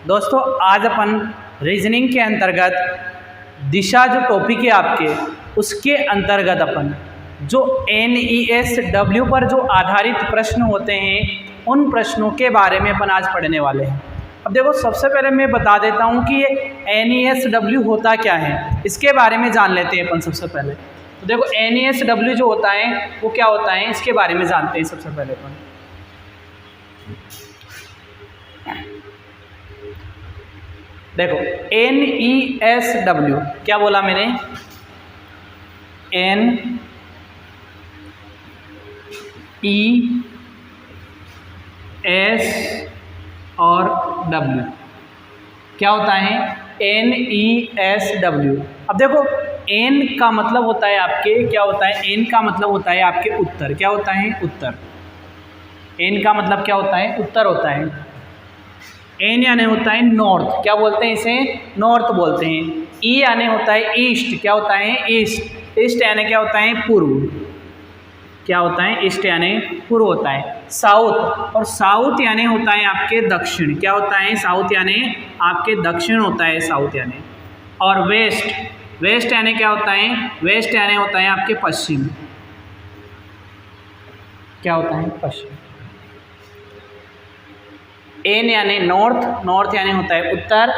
दोस्तों आज अपन रीजनिंग के अंतर्गत दिशा जो टॉपिक है आपके उसके अंतर्गत अपन जो NESW पर जो आधारित प्रश्न होते हैं उन प्रश्नों के बारे में अपन आज पढ़ने वाले हैं। अब देखो सबसे पहले मैं बता देता हूँ कि ये NESW होता क्या है, इसके बारे में जान लेते हैं अपन सबसे पहले। तो देखो NESW जो होता है वो क्या होता है इसके बारे में जानते हैं सबसे पहले अपन। देखो NESW क्या बोला मैंने, NES और W क्या होता है NESW। अब देखो N का मतलब होता है आपके क्या होता है, N का मतलब होता है आपके उत्तर, क्या होता है उत्तर। N का मतलब क्या होता है उत्तर होता है। N यानी होता है नॉर्थ, क्या बोलते हैं इसे नॉर्थ बोलते हैं। E यानी होता है ईस्ट, क्या होता है ईस्ट। ईस्ट यानी क्या होता है पूर्व, क्या होता है ईस्ट यानी पूर्व होता है। साउथ, और साउथ यानी होता है आपके दक्षिण, क्या होता है साउथ यानी आपके दक्षिण होता है साउथ यानी। और वेस्ट, वेस्ट यानी क्या होता है, वेस्ट यानी होता है आपके पश्चिम, क्या होता है पश्चिम। N यानी नॉर्थ, नॉर्थ यानी होता है उत्तर।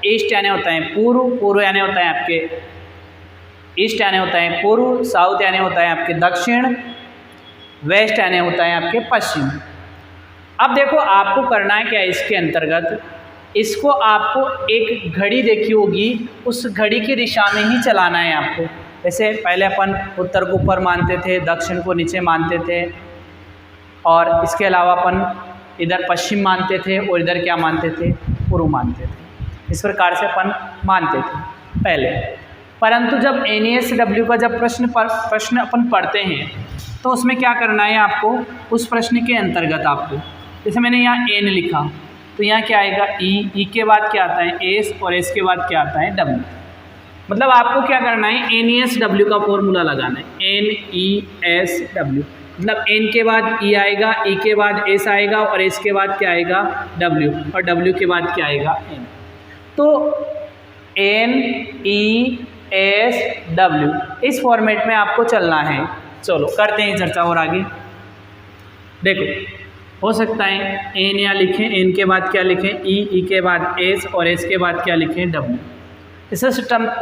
ईस्ट यानी होता है पूर्व, पूर्व यानी होता है आपके ईस्ट यानी होता है पूर्व। साउथ यानी होता है आपके दक्षिण। वेस्ट यानी होता है आपके पश्चिम। अब देखो आपको करना है क्या इसके अंतर्गत, इसको आपको एक घड़ी देखी होगी उस घड़ी की दिशा में ही चलाना है आपको। जैसे पहले अपन उत्तर को ऊपर मानते थे, दक्षिण को नीचे मानते थे, और इसके अलावा अपन इधर पश्चिम मानते थे और इधर क्या मानते थे पूर्व मानते थे। इस प्रकार से अपन मानते थे पहले। परंतु जब NESW का जब प्रश्न अपन पढ़ते हैं तो उसमें क्या करना है आपको, उस प्रश्न के अंतर्गत आपको, जैसे मैंने यहाँ N लिखा तो यहाँ क्या आएगा E के बाद क्या आता है S, और S के बाद क्या आता है W। मतलब आपको क्या करना है NESW का फॉर्मूला लगाना है, NESW मतलब N के बाद E आएगा, E के बाद S आएगा, और S के बाद क्या आएगा W, और W के बाद क्या आएगा N। तो NESW इस फॉर्मेट में आपको चलना है। चलो करते हैं चर्चा और आगे। देखो हो सकता है N यहाँ लिखें, N के बाद क्या लिखें E के बाद S, और S के बाद क्या लिखें W। इस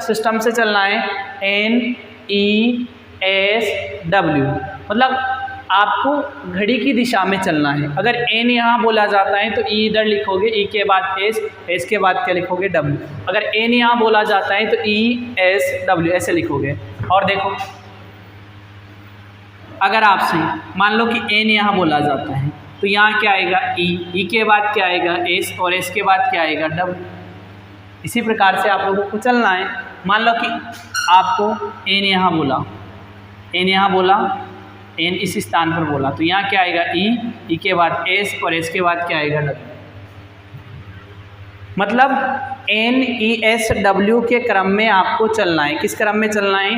सिस्टम से चलना है NESW मतलब आपको घड़ी की दिशा में चलना है। अगर N यहाँ बोला जाता है तो E इधर लिखोगे, E के बाद S, S के बाद क्या लिखोगे W। अगर N यहाँ बोला जाता है तो ESW ऐसे लिखोगे। और देखो अगर आपसे मान लो कि N यहाँ बोला जाता है तो यहाँ क्या आएगा E के बाद क्या आएगा S, और S के बाद क्या आएगा W। इसी प्रकार से आप लोगों को चलना है। मान लो कि आपको N यहाँ बोला, N यहाँ बोला, N इस स्थान पर बोला, तो यहाँ क्या आएगा E के बाद S, और S के बाद क्या आएगा W। मतलब NESW के क्रम में आपको चलना है। किस क्रम में चलना है,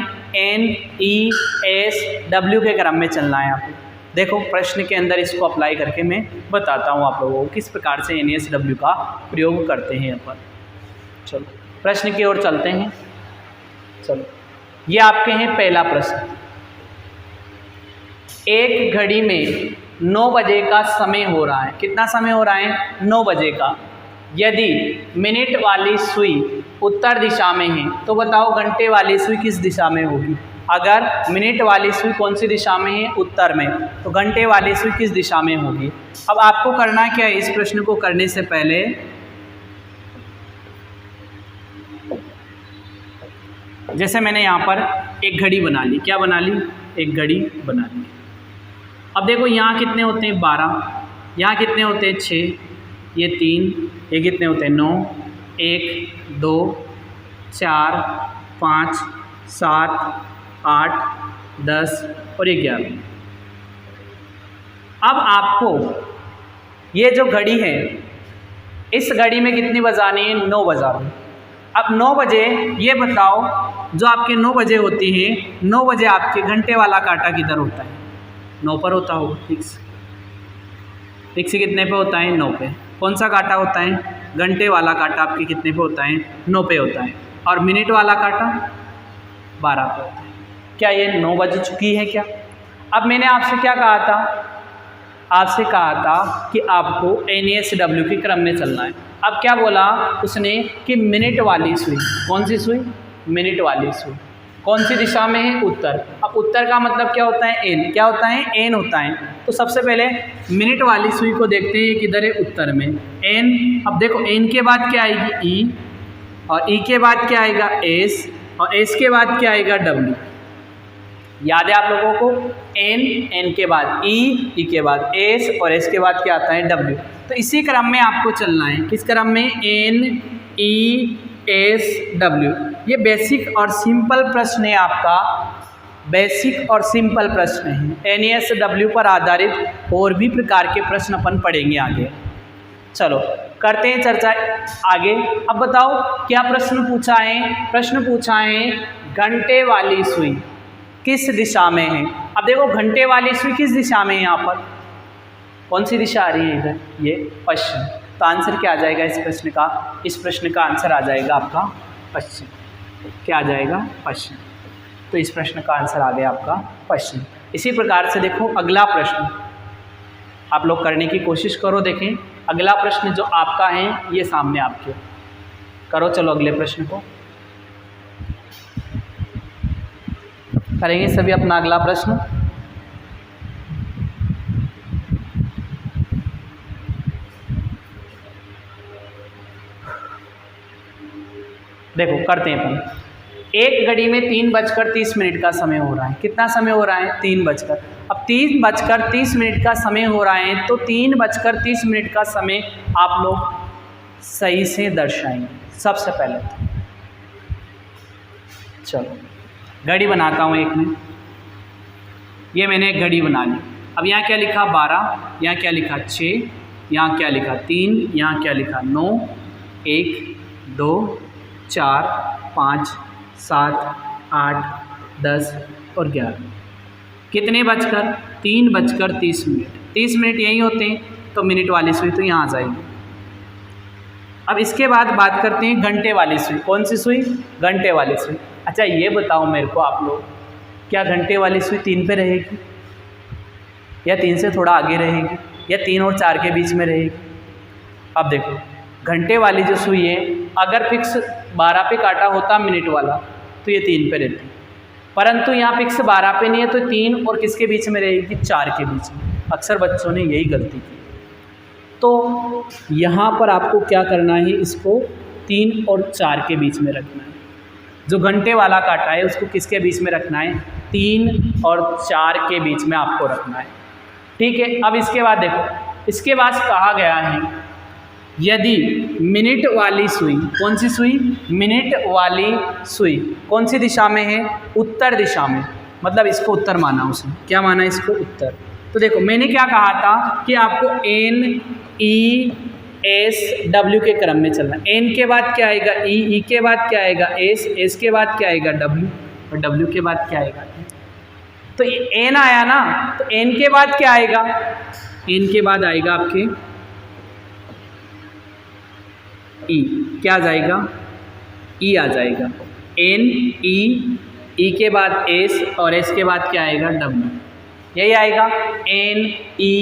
NESW के क्रम में चलना है आपको। देखो प्रश्न के अंदर इसको अप्लाई करके मैं बताता हूँ आप लोगों को किस प्रकार से NESW का प्रयोग करते हैं अपन। चलो प्रश्न की ओर चलते हैं। चलो ये आपके हैं पहला प्रश्न। एक घड़ी में 9 बजे का समय हो रहा है। कितना समय हो रहा है 9 बजे का। यदि मिनट वाली सुई उत्तर दिशा में है तो बताओ घंटे वाली सुई किस दिशा में होगी। अगर मिनट वाली सुई कौन सी दिशा में है उत्तर में, तो घंटे वाली सुई किस दिशा में होगी। अब आपको करना क्या है, इस प्रश्न को करने से पहले जैसे मैंने यहाँ पर एक घड़ी बना ली, क्या बना ली एक घड़ी बना ली। अब देखो यहाँ कितने होते हैं 12, यहाँ कितने होते हैं 6, ये 3, ये कितने होते हैं 9, 1 2 4 5 7 8 10 और 11। अब आपको ये जो घड़ी है इस घड़ी में कितनी बजानी है 9 बजानी। अब 9 बजे ये बताओ, जो आपके 9 बजे होती है 9 बजे आपके घंटे वाला कांटा किधर होता है 9 पर होता होगा। फिक्स कितने पे होता है 9 पे कौन सा कांटा होता है? घंटे वाला कांटा आपके कितने पे होता है? 9 पे होता है। और मिनट वाला कांटा 12 पे होता है। क्या ये 9 बज चुकी है क्या? अब मैंने आपसे क्या कहा था? आपसे कहा था कि आपको NASW के क्रम में चलना है। अब क्या बोला उसने कि मिनट वाली सुई, कौन सी सुई? मिनट वाली सुई कौन सी दिशा में है? उत्तर। अब उत्तर का मतलब क्या होता है? एन। क्या होता है? एन होता है। तो सबसे पहले मिनट वाली सुई को देखते हैं किधर है? उत्तर में एन। अब देखो एन के बाद क्या आएगी? ई, और ई के बाद क्या आएगा? एस, और एस के बाद क्या आएगा? डब्ल्यू। याद है आप लोगों को? एन, एन के बाद ई के बाद एस, और एस के बाद क्या आता है? डब्ल्यू। तो इसी क्रम में आपको चलना है। किस क्रम में? N, E, S, W. ये बेसिक और सिंपल प्रश्न है आपका, बेसिक और सिंपल प्रश्न है। NASW पर आधारित और भी प्रकार के प्रश्न अपन पढ़ेंगे आगे। चलो करते हैं चर्चा आगे। अब बताओ क्या प्रश्न पूछा है? प्रश्न पूछा है घंटे वाली सुई किस दिशा में है? अब देखो घंटे वाली सुई किस दिशा में है? यहाँ पर कौन सी दिशा आ रही है? इधर, ये पश्चिम। तो आंसर क्या आ जाएगा इस प्रश्न का? इस प्रश्न का आंसर आ जाएगा आपका पश्चिम। क्या आ जाएगा? पश्चिम। तो इस प्रश्न का आंसर आ गया आपका पश्चिम। इसी प्रकार से देखो अगला प्रश्न आप लोग करने की कोशिश करो। देखें अगला प्रश्न जो आपका है ये सामने आपके, करो। चलो अगले प्रश्न को करेंगे सभी अपना अगला प्रश्न। देखो करते हैं अपन। एक घड़ी में 3:30 का समय हो रहा है। कितना समय हो रहा है? 3 अब 3:30 का समय हो रहा है, तो 3:30 का समय आप लोग सही से दर्शाएंगे सबसे पहले। चलो घड़ी बनाता हूँ एक में। ये मैंने एक घड़ी बना ली। अब यहाँ क्या लिखा? 12, यहाँ क्या लिखा? 6, यहाँ क्या लिखा? 3, यहाँ क्या लिखा? 9, 1, 2, 4, 5, 7, 8, 10 और 11। कितने बजकर? 3:30। 30 मिनट यही होते हैं, तो मिनट वाली सुई तो यहाँ आ जाएगी। अब इसके बाद बात करते हैं घंटे वाली सुई। कौन सी सुई? घंटे वाली सुई। अच्छा ये बताओ मेरे को आप लोग, क्या घंटे वाली सुई 3 पे रहेगी, या 3 से थोड़ा आगे रहेगी, या 3 और 4 के बीच में रहेगी? अब देखो घंटे वाली जो सुई है, अगर फिक्स 12 पे काटा होता मिनट वाला तो ये 3 पे रहती, परंतु यहाँ फिक्स 12 पे नहीं है, तो 3 और किसके बीच में रहेगी? 4 के बीच में। अक्सर बच्चों ने यही गलती की। तो यहाँ पर आपको क्या करना है? इसको 3 और 4 के बीच में रखना है। जो घंटे वाला काटा है उसको किसके बीच में रखना है? 3 और 4 के बीच में आपको रखना है। ठीक है। अब इसके बाद देखो, इसके बाद कहा गया है यदि मिनट वाली सुई, कौन सी सुई? मिनट वाली सुई कौन सी दिशा में है? उत्तर दिशा में। मतलब इसको उत्तर माना उसने। क्या माना इसको? उत्तर। तो देखो मैंने क्या कहा था कि आपको N, E, S, W के क्रम में चलना। N के बाद क्या आएगा? E, E के बाद क्या आएगा? S, S के बाद क्या आएगा? W, और W के बाद क्या आएगा? तो N आया ना, तो N के बाद क्या आएगा? N के बाद आएगा आपके E। क्या आ जाएगा? E आ जाएगा। N, E, E के बाद S, और S के बाद क्या आएगा? W। यही आएगा N, E,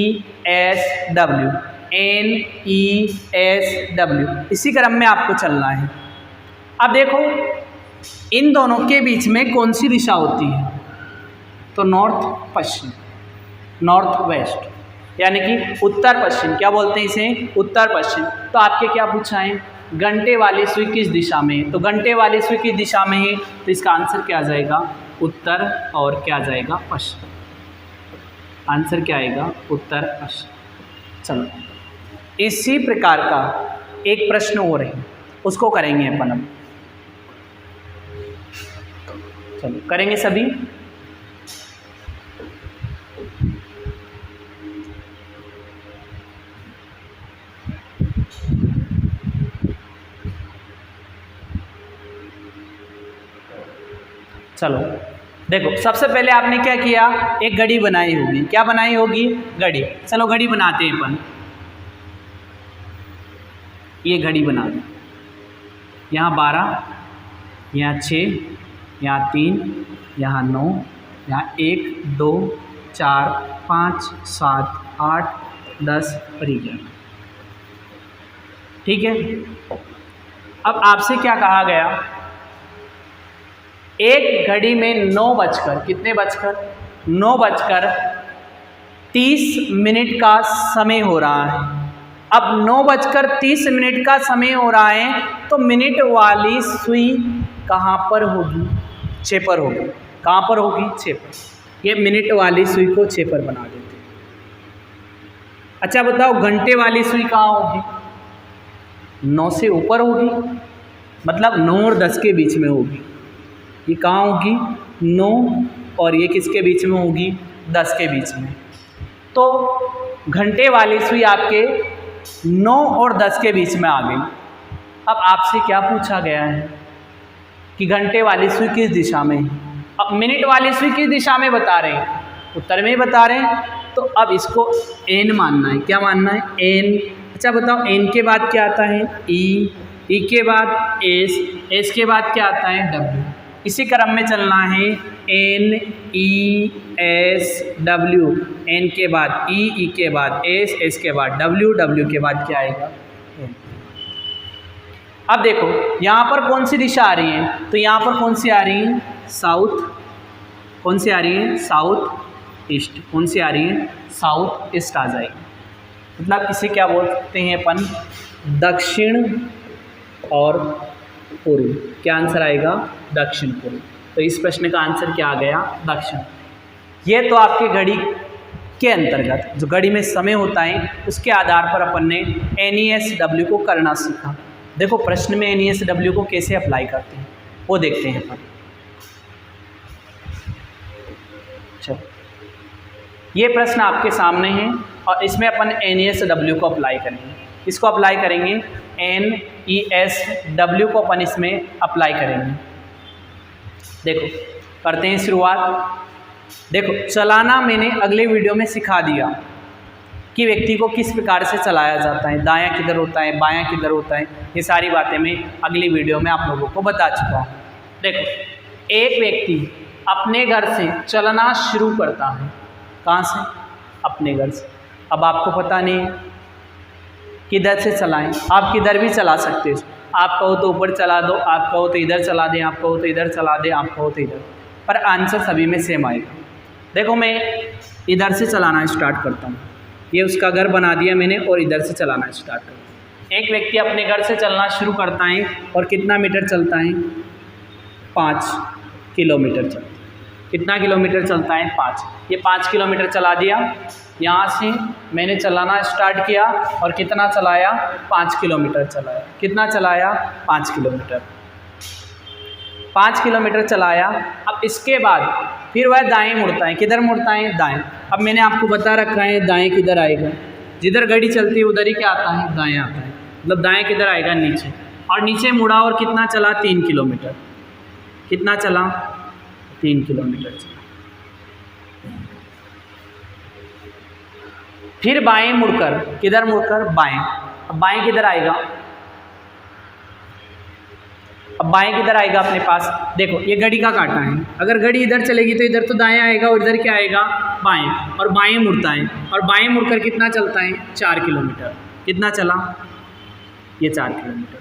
S, W। N, E, S, W। इसी क्रम में आपको चलना है। अब देखो इन दोनों के बीच में कौन सी दिशा होती है? तो नॉर्थ पश्चिम, नॉर्थ वेस्ट, यानी कि उत्तर पश्चिम। क्या बोलते हैं इसे? उत्तर पश्चिम। तो आपके क्या पूछा है? घंटे वाली सुई किस दिशा में है? तो घंटे वाली सुई किस दिशा में है? तो इसका आंसर क्या आ जाएगा? उत्तर। और क्या आ जाएगा? पश्चिम। आंसर क्या आएगा? उत्तर पश्चिम। चलो इसी प्रकार का एक प्रश्न और है, उसको करेंगे अपन अब। चलो करेंगे सभी। चलो देखो सबसे पहले आपने क्या किया? एक घड़ी बनाई होगी। क्या बनाई होगी? घड़ी। चलो घड़ी बनाते हैं अपन। ये घड़ी बना दी, यहाँ 12, यहाँ 6, यहाँ 3, यहाँ 9, यहाँ 1, 2, 4, 5, 7, 8, 10 और 11। ठीक है। अब आपसे क्या कहा गया, एक घड़ी में 9 बजकर कितने बजकर 9:30 का समय हो रहा है। अब 9:30 का समय हो रहा है, तो मिनट वाली सुई कहाँ पर होगी, 6 पर होगी। कहाँ पर होगी, 6 पर। ये मिनट वाली सुई को 6 पर बना देते हैं। अच्छा बताओ, घंटे वाली सुई कहाँ होगी, 9 से ऊपर होगी, मतलब 9 और 10 के बीच में होगी। ये कहाँ होगी, 9 और ये किसके बीच में होगी, 10 के बीच में। तो घंटे वाली सुई आपके 9 और 10 के बीच में आ गई। अब आपसे क्या पूछा गया है कि घंटे वाली सुई किस दिशा में है। अब मिनट वाली सुई किस दिशा में बता रहे हैं, उत्तर में ही बता रहे हैं। तो अब इसको एन मानना है। क्या मानना है, एन। अच्छा बताओ, एन के बाद क्या आता है, ई के बाद एस के बाद क्या आता है, डब्ल्यू। इसी क्रम में चलना है, N E S W, N के बाद ई के बाद एस के बाद डब्ल्यू के बाद क्या आएगा, एन। अब देखो यहाँ पर कौन सी दिशा आ रही है, तो यहाँ पर कौन सी आ रही है, साउथ। कौन सी आ रही है, साउथ ईस्ट। कौन सी आ रही है, साउथ ईस्ट आ जाएगी। मतलब इसे क्या बोलते हैं अपन, दक्षिण और पूर्व। क्या आंसर आएगा, दक्षिण पूर्व। तो इस प्रश्न का आंसर क्या आ गया, दक्षिण। ये तो आपके घड़ी के अंतर्गत जो घड़ी में समय होता है उसके आधार पर अपन ने NESW को करना सीखा। देखो प्रश्न में NESW को कैसे अप्लाई करते हैं वो देखते हैं अपन। चलो, ये प्रश्न आपके सामने है और इसमें अपन NESW को अप्लाई करेंगे। इसको अप्लाई करेंगे, NESW को अपन इसमें अप्लाई करेंगे। देखो करते हैं शुरुआत। देखो चलाना मैंने अगले वीडियो में सिखा दिया कि व्यक्ति को किस प्रकार से चलाया जाता है, दायां किधर होता है, बायां किधर होता है, ये सारी बातें मैं अगली वीडियो में आप लोगों को बता चुका हूँ। देखो एक व्यक्ति अपने घर से चलना शुरू करता है, कहाँ से, अपने घर से। अब आपको पता नहीं किधर से चलाएं, आप किधर भी चला सकते हो। आप कहो तो ऊपर चला दो, आप कहो तो इधर चला दें, आप कहो तो इधर चला दें, आप कहो तो इधर, पर आंसर सभी में सेम आएगा। देखो मैं इधर से चलाना स्टार्ट करता हूँ, ये उसका घर बना दिया मैंने और इधर से चलाना स्टार्ट करता हूँ। एक व्यक्ति अपने घर से चलना शुरू करता है और कितना मीटर चलता है, 5 किलोमीटर चलता है। कितना किलोमीटर चलता है, 5। ये 5 किलोमीटर चला दिया। यहाँ से मैंने चलाना स्टार्ट किया और कितना चलाया, 5 किलोमीटर चलाया। कितना चलाया, 5 किलोमीटर। 5 किलोमीटर चलाया। अब इसके बाद फिर वह दाएं मुड़ता है। किधर मुड़ता है, दाएं। अब मैंने आपको बता रखा है दाएं किधर आएगा, जिधर गाड़ी चलती है उधर ही क्या आता है, दाएं आता है। मतलब दाएं किधर आएगा, नीचे। और नीचे मुड़ा और कितना चला, 3 किलोमीटर। कितना चला, 3 किलोमीटर चला। फिर बाएं मुड़कर, किधर मुड़कर, बाएं। अब बाएं किधर आएगा, अब बाएं किधर आएगा अपने पास। देखो ये घड़ी का काटा है, अगर घड़ी इधर चलेगी तो इधर तो दाएं आएगा और इधर क्या आएगा, बाएं। और बाएं मुड़ता है और बाएं मुड़कर कितना चलता है, 4 किलोमीटर। कितना चला, ये 4 किलोमीटर।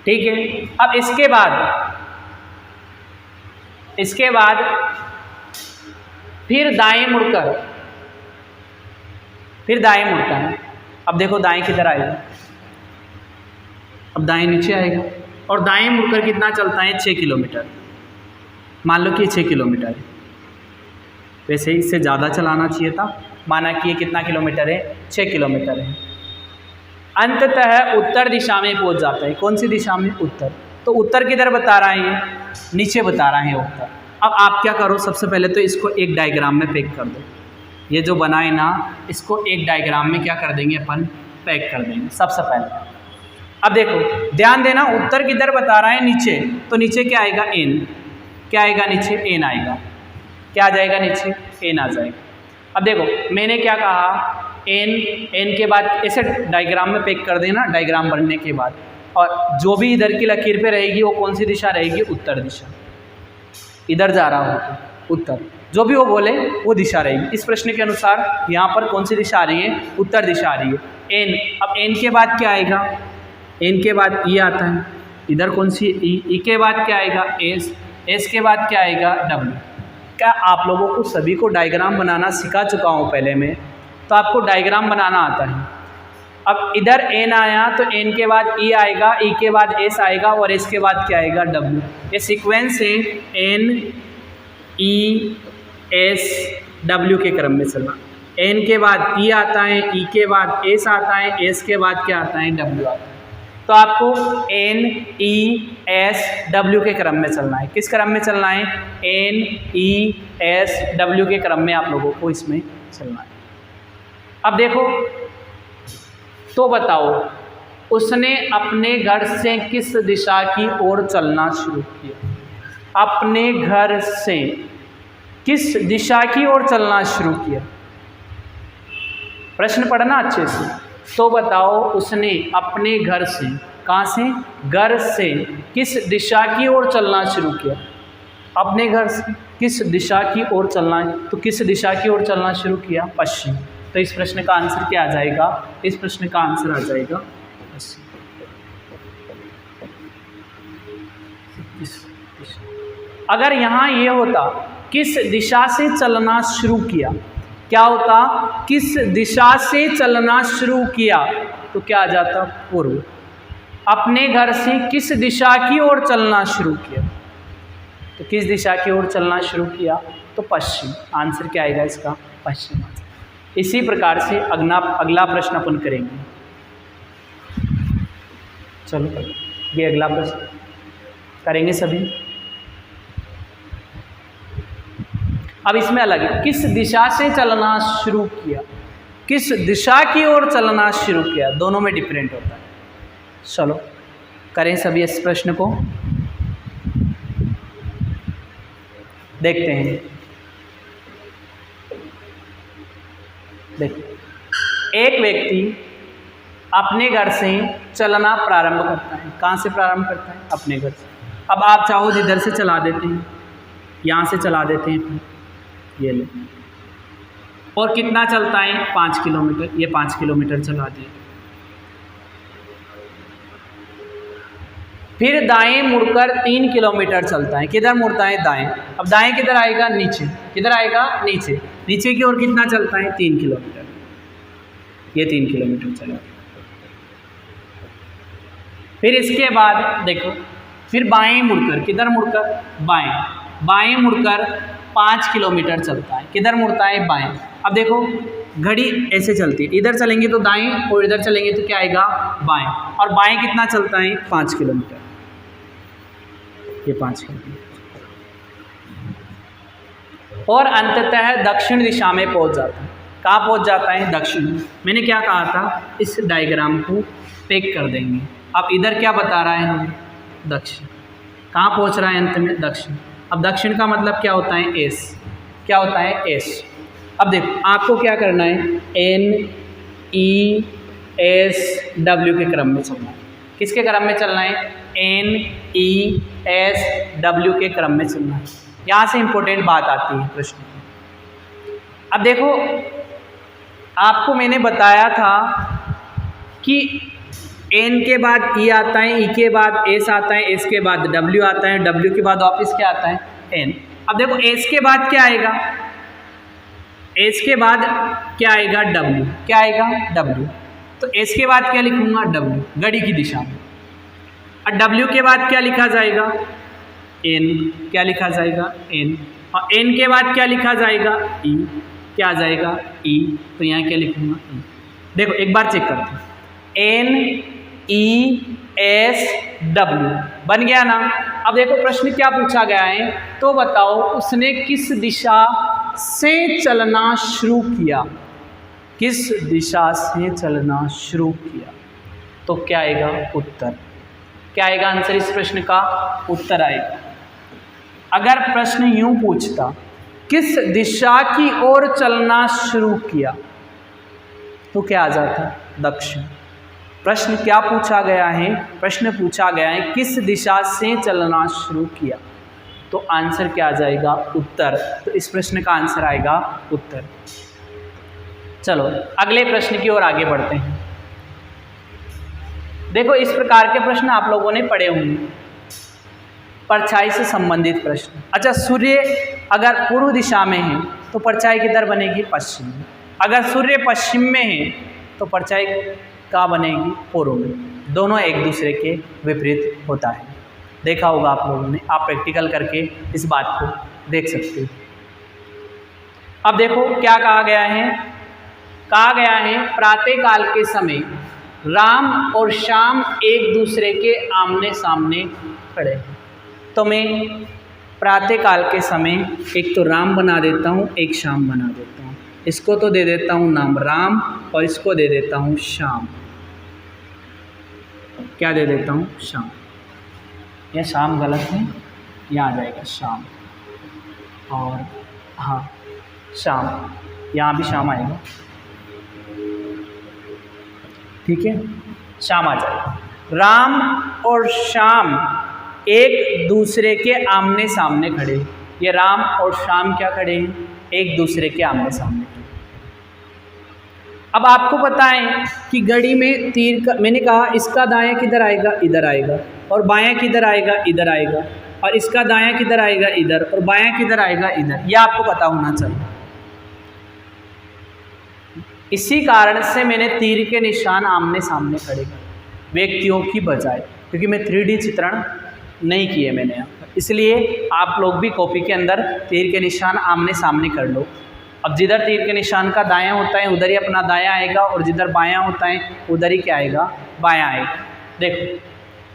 ठीक है। अब इसके बाद फिर दाएं मुड़कर, फिर दाएं मुड़ता है। अब देखो दाएं किधर आएगा, अब दाएं नीचे आएगा और दाएं मुड़कर कितना चलता है, 6 किलोमीटर। मान लो कि ये 6 किलोमीटर है, वैसे इससे ज़्यादा चलाना चाहिए था। माना कि ये कितना किलोमीटर है, 6 किलोमीटर है। अंततः उत्तर दिशा में पहुंच जाता है। कौन सी दिशा में, उत्तर। तो उत्तर किधर बता रहा है, ये नीचे बता रहा है उत्तर। अब आप क्या करो, सबसे पहले तो इसको एक डायग्राम में पैक कर दो। ये जो बनाए ना, इसको एक डायग्राम में क्या कर देंगे अपन, पैक कर देंगे सबसे पहले। अब देखो ध्यान देना, उत्तर किधर बता रहा है, नीचे। तो नीचे क्या आएगा, एन। क्या आएगा नीचे, एन आएगा। क्या आ जाएगा नीचे, एन आ जाएगा। अब देखो मैंने क्या कहा एन के बाद ऐसे डायग्राम में पैक कर देना, डायग्राम बनने के बाद, और जो भी इधर की लकीर पे रहेगी वो कौन सी दिशा रहेगी? उत्तर दिशा। इधर जा रहा हो तो उत्तर, जो भी वो बोले वो दिशा रहेगी। इस प्रश्न के अनुसार यहाँ पर कौन सी दिशा आ रही है? उत्तर दिशा आ रही है। एन, अब एन के बाद क्या आएगा? एन के बाद ई आता है, इधर कौन सी? ई के बाद क्या आएगा? एस, एस के बाद क्या आएगा? डब्ल्यू। क्या आप लोगों को सभी को डायग्राम बनाना सिखा चुका हूँ पहले में, तो आपको डायग्राम बनाना आता है। अब इधर एन आया तो एन के बाद ई आएगा, ई के बाद एस आएगा, और एस के बाद क्या आएगा? डब्ल्यू। ये सीक्वेंस है एन ई एस डब्ल्यू के क्रम में चलना। एन के बाद ई आता है, ई के बाद एस आता है, एस के बाद क्या आता है? डब्ल्यू आता है। तो आपको एन ई एस डब्ल्यू के क्रम में चलना है। किस क्रम में चलना है? एन ई एस डब्ल्यू के क्रम में आप लोगों को इसमें चलना है। अब देखो, तो बताओ उसने अपने घर से किस दिशा की ओर चलना शुरू किया? अपने घर से किस दिशा की ओर चलना शुरू किया? प्रश्न पढ़ना अच्छे से। तो बताओ उसने अपने घर से, कहाँ से? घर से किस दिशा की ओर चलना शुरू किया? अपने घर से किस दिशा की ओर चलना है? तो किस दिशा की ओर चलना शुरू किया? पश्चिम। तो इस प्रश्न का आंसर क्या आ जाएगा? इस प्रश्न का आंसर आ जाएगा पश्चिम। अगर यहाँ ये होता किस दिशा से चलना शुरू किया, क्या होता? किस दिशा से चलना शुरू किया, तो क्या आ जाता? पूर्व। अपने घर से किस दिशा की ओर चलना शुरू किया, तो किस दिशा की ओर चलना शुरू किया? तो पश्चिम। आंसर क्या आएगा इसका? पश्चिम। इसी प्रकार से अगला प्रश्न अपन करेंगे। चलो ये अगला प्रश्न करेंगे सभी। अब इसमें अलग है, किस दिशा से चलना शुरू किया, किस दिशा की ओर चलना शुरू किया, दोनों में डिफरेंट होता है। चलो करें सभी इस प्रश्न को, देखते हैं। देखो, एक व्यक्ति अपने घर से चलना प्रारंभ करता है। कहाँ से प्रारंभ करता है? अपने घर से। अब आप चाहो इधर से चला देते हैं, यहाँ से चला देते हैं, ये ले, और कितना चलता है? 5 किलोमीटर। ये 5 किलोमीटर चला दिए। फिर दाएं मुड़कर 3 किलोमीटर चलता है। किधर मुड़ता है? दाएं। अब दाएं किधर आएगा? नीचे। किधर आएगा? नीचे। नीचे की ओर कितना चलता है? 3 किलोमीटर। ये 3 किलोमीटर चला। फिर इसके बाद देखो, फिर बाएं मुड़कर, किधर मुड़कर? बाएं। बाएं मुड़कर 5 किलोमीटर चलता है। किधर मुड़ता है? बाएं। अब देखो घड़ी ऐसे चलती है, इधर चलेंगे तो दाएं और इधर चलेंगे तो क्या आएगा? बाएं। और बाएं कितना चलता है? 5 किलोमीटर। ये 5 किलोमीटर। और अंततः दक्षिण दिशा में पहुंच जाता है। कहाँ पहुंच जाता है? दक्षिण। मैंने क्या कहा था? इस डायग्राम को पैक कर देंगे। अब इधर क्या बता रहा है हमें? दक्षिण। कहाँ पहुंच रहा है अंत में? दक्षिण। अब दक्षिण का मतलब क्या होता है? एस। क्या होता है? एस। अब देखो आपको क्या करना है? एन ई एस डब्ल्यू के क्रम में चलना है। किसके क्रम में चलना है? एन ई एस डब्ल्यू के क्रम में चलना है। यहाँ से इम्पोर्टेंट बात आती है प्रश्न की। अब देखो आपको मैंने बताया था कि एन के बाद ई आता है, ई के बाद एस आता है, एस के बाद डब्ल्यू आता है, डब्ल्यू के बाद वापस क्या आता है? एन। अब देखो एस के बाद क्या आएगा? एस के बाद क्या आएगा? डब्ल्यू। क्या आएगा? डब्ल्यू। तो एस के बाद क्या लिखूंगा? डब्ल्यू, घड़ी की दिशा में। और डब्ल्यू के बाद क्या लिखा जाएगा? एन। क्या लिखा जाएगा? एन। और एन के बाद क्या लिखा जाएगा? ई। क्या आ जाएगा? ई। तो यहाँ क्या लिखूंगा? ई। देखो एक बार चेक करते हैं। एन ई एस डब्ल्यू बन गया ना। अब देखो प्रश्न क्या पूछा गया है, तो बताओ उसने किस दिशा से चलना शुरू किया? किस दिशा से चलना शुरू किया? तो क्या आएगा? उत्तर। क्या आएगा आंसर इस प्रश्न का? उत्तर आएगा। अगर प्रश्न यूं पूछता किस दिशा की ओर चलना शुरू किया, तो क्या आ जाता? दक्षिण। प्रश्न क्या पूछा गया है? प्रश्न पूछा गया है किस दिशा से चलना शुरू किया, तो आंसर क्या आ जाएगा? उत्तर। तो इस प्रश्न का आंसर आएगा उत्तर। चलो अगले प्रश्न की ओर आगे बढ़ते हैं। देखो इस प्रकार के प्रश्न आप लोगों ने पढ़े होंगे, परछाई से संबंधित प्रश्न। अच्छा, सूर्य अगर पूर्व दिशा में है तो परछाई किधर बनेगी? पश्चिम में। अगर सूर्य पश्चिम में है तो परछाई कहाँ बनेगी? पूर्व में। दोनों एक दूसरे के विपरीत होता है, देखा होगा आप लोगों ने, आप प्रैक्टिकल करके इस बात को देख सकते हो। अब देखो क्या कहा गया है? कहा गया है प्रातः काल के समय राम और श्याम एक दूसरे के आमने सामने खड़े हैं। तो मैं प्रातः काल के समय एक तो राम बना देता हूँ, एक श्याम बना देता हूँ। इसको तो दे देता हूँ नाम राम और इसको दे देता हूँ श्याम। क्या दे देता हूँ? श्याम। यह शाम गलत है, यहाँ आ जाएगा शाम, और हाँ शाम, यहाँ भी शाम आएगा, ठीक है, शाम आ जाएगा। राम और श्याम एक दूसरे के आमने सामने खड़े। ये राम और श्याम क्या खड़े हैं? एक दूसरे के आमने सामने खड़े। अब आपको पता है कि घड़ी में तीर का, मैंने कहा इसका दायां किधर आएगा? इधर आएगा, और बायां किधर आएगा? इधर आएगा, और इसका दायां किधर आएगा? इधर, और बायां किधर आएगा? इधर। यह आपको पता होना चाहिए। इसी कारण से मैंने तीर के निशान आमने सामने खड़े व्यक्तियों की बजाय, क्योंकि मैं 3D चित्रण नहीं किए मैंने यहाँ पर, इसलिए आप लोग भी कॉपी के अंदर तीर के निशान आमने सामने कर लो। अब जिधर तीर के निशान का दायां होता है उधर ही अपना दायां आएगा, और जिधर बायां होता है उधर ही क्या आएगा? बायां आएगा। देखो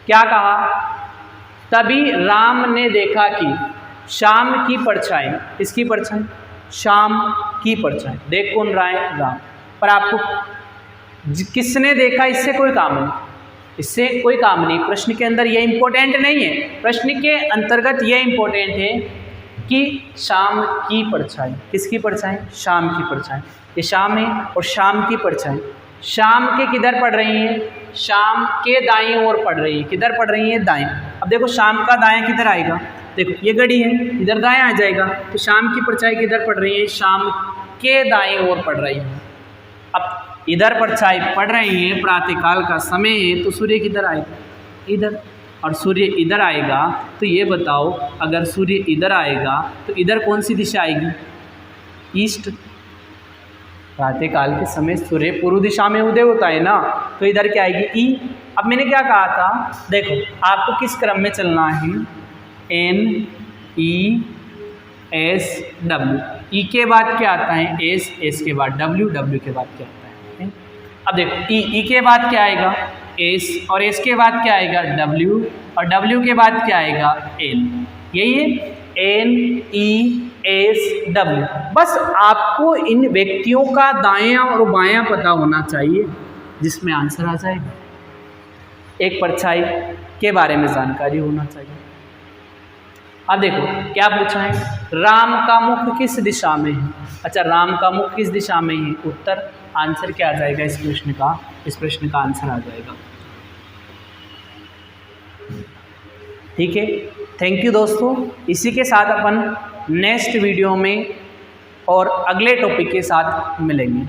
क्या कहा? तभी राम ने देखा कि शाम की परछाई, इसकी परछाई, शाम की परछाई, देख कौन रहा है? राम। पर आपको किसने देखा इससे कोई काम नहीं, इससे कोई काम नहीं। प्रश्न के अंदर ये इम्पोर्टेंट नहीं है, प्रश्न के अंतर्गत ये इम्पोर्टेंट है कि शाम की परछाई, किसकी परछाई? शाम की परछाई। ये शाम है और शाम की परछाई शाम के किधर पड़ रही है? शाम के दाईं ओर पड़ रही है। किधर पड़ रही है? दाएं। अब देखो शाम का दायां किधर आएगा? देखो ये घड़ी है, इधर दायां आ जाएगा, तो शाम की परछाई किधर पड़ रही है? शाम के दाईं ओर पड़ रही है। अब इधर परछाई पड़ रही है, प्रातःकाल का समय है, तो सूर्य किधर आएगा? इधर, और सूर्य इधर आएगा। तो ये बताओ अगर सूर्य इधर आएगा तो इधर कौन सी दिशा आएगी? ईस्ट। प्रातःकाल के समय सूर्य पूर्व दिशा में उदय होता है ना, तो इधर क्या आएगी? ई। अब मैंने क्या कहा था? देखो आपको किस क्रम में चलना है? N E S W। ई के बाद क्या आता है? एस, एस के बाद W, W के बाद क्या आता है? अब देखो ई के बाद क्या आएगा? एस, और एस के बाद क्या आएगा? W, और W के बाद क्या आएगा? N। यही है N E S W। बस आपको इन व्यक्तियों का दायां और बायां पता होना चाहिए, जिसमें आंसर आ जाएगा। एक परछाई के बारे में जानकारी होना चाहिए। अब देखो क्या पूछा है? राम का मुख किस दिशा में है? अच्छा, राम का मुख किस दिशा में है? उत्तर। आंसर क्या आ जाएगा इस प्रश्न का? इस प्रश्न का आंसर आ जाएगा। ठीक है, थैंक यू दोस्तों। इसी के साथ अपन नेक्स्ट वीडियो में और अगले टॉपिक के साथ मिलेंगे।